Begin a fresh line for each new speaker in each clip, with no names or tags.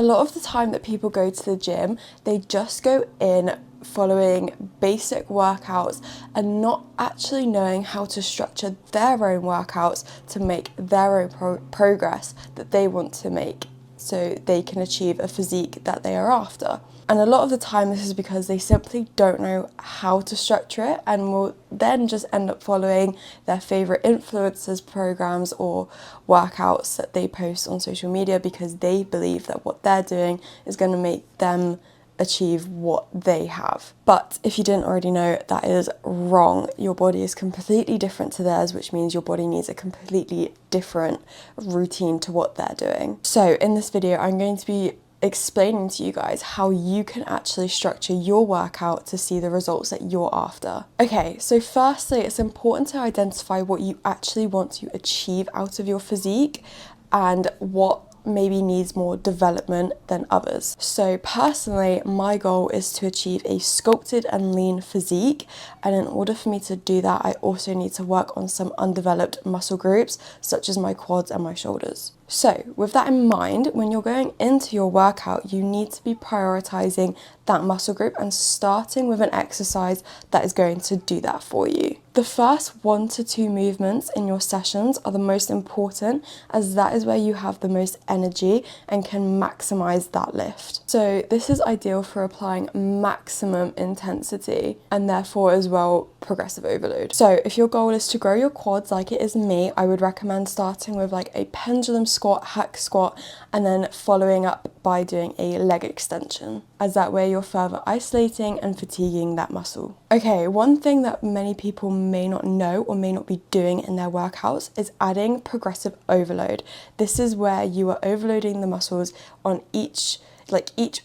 A lot of the time that people go to the gym, they just go in following basic workouts and not actually knowing how to structure their own workouts to make their own progress that they want to make so they can achieve a physique that they are after. And a lot of the time this is because they simply don't know how to structure it and will then just end up following their favourite influencers' programs or workouts that they post on social media because they believe that what they're doing is going to make them achieve what they have. But if you didn't already know, that is wrong. Your body is completely different to theirs, which means your body needs a completely different routine to what they're doing. So in this video, I'm going to be explaining to you guys how you can actually structure your workout to see the results that you're after. Okay, so firstly, it's important to identify what you actually want to achieve out of your physique and what maybe needs more development than others. So personally, my goal is to achieve a sculpted and lean physique, and in order for me to do that, I also need to work on some undeveloped muscle groups such as my quads and my shoulders. So with that in mind, when you're going into your workout, you need to be prioritizing that muscle group and starting with an exercise that is going to do that for you. The first 1 to 2 movements in your sessions are the most important, as that is where you have the most energy and can maximize that lift. So this is ideal for applying maximum intensity and therefore as well progressive overload. So if your goal is to grow your quads like it is me, I would recommend starting with like a pendulum squat, hack squat, and then following up by doing a leg extension, as that way you're further isolating and fatiguing that muscle. Okay, one thing that many people may not know or may not be doing in their workouts is adding progressive overload. This is where you are overloading the muscles on each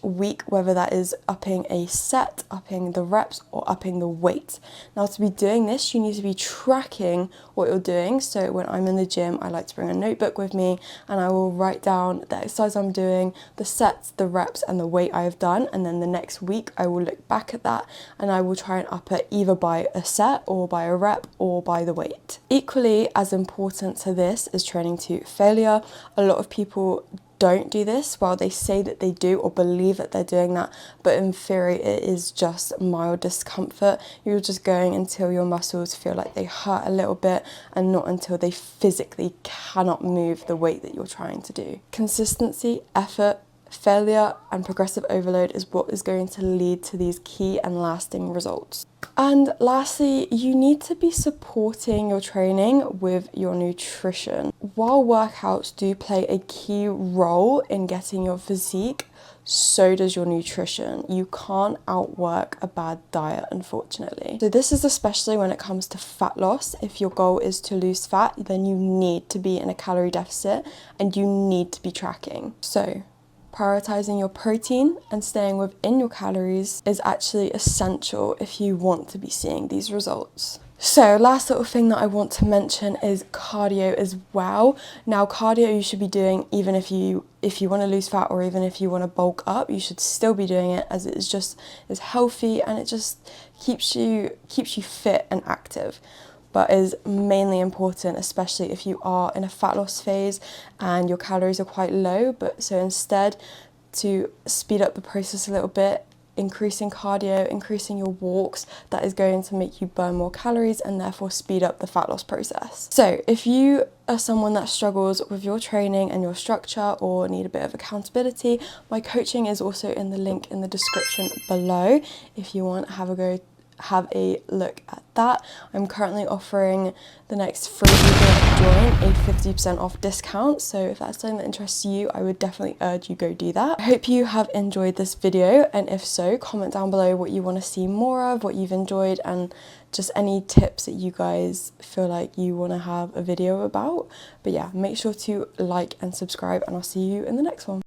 week, whether that is upping a set, upping the reps, or upping the weight. Now, to be doing this, you need to be tracking what you're doing. So when I'm in the gym, I like to bring a notebook with me and I will write down the exercise I'm doing, the sets, the reps, and the weight I have done. And then the next week, I will look back at that and I will try and up it either by a set or by a rep or by the weight. Equally as important to this is training to failure. A lot of people don't do this while they say that they do or believe that they're doing that, but in theory it is just mild discomfort. You're just going until your muscles feel like they hurt a little bit and not until they physically cannot move the weight that you're trying to do. Consistency, effort, failure, and progressive overload is what is going to lead to these key and lasting results. And lastly, you need to be supporting your training with your nutrition. While workouts do play a key role in getting your physique, so does your nutrition. You can't outwork a bad diet, unfortunately. So this is especially when it comes to fat loss. If your goal is to lose fat, then you need to be in a calorie deficit and you need to be tracking. So prioritizing your protein and staying within your calories is actually essential if you want to be seeing these results. So last little thing that I want to mention is cardio as well. Now cardio you should be doing even if you want to lose fat or even if you want to bulk up, you should still be doing it, as it is healthy and it just keeps you fit and active, but is mainly important, especially if you are in a fat loss phase and your calories are quite low. But so instead, to speed up the process a little bit, increasing cardio, increasing your walks, that is going to make you burn more calories and therefore speed up the fat loss process. So if you are someone that struggles with your training and your structure or need a bit of accountability, my coaching is also in the link in the description below if you want to have a look at that. I'm currently offering the next 3 people that join a 50% off discount, so if that's something that interests you, I would definitely urge you go do that. I hope you have enjoyed this video, and if so, comment down below what you want to see more of, what you've enjoyed, and just any tips that you guys feel like you want to have a video about. But yeah, make sure to like and subscribe, and I'll see you in the next one.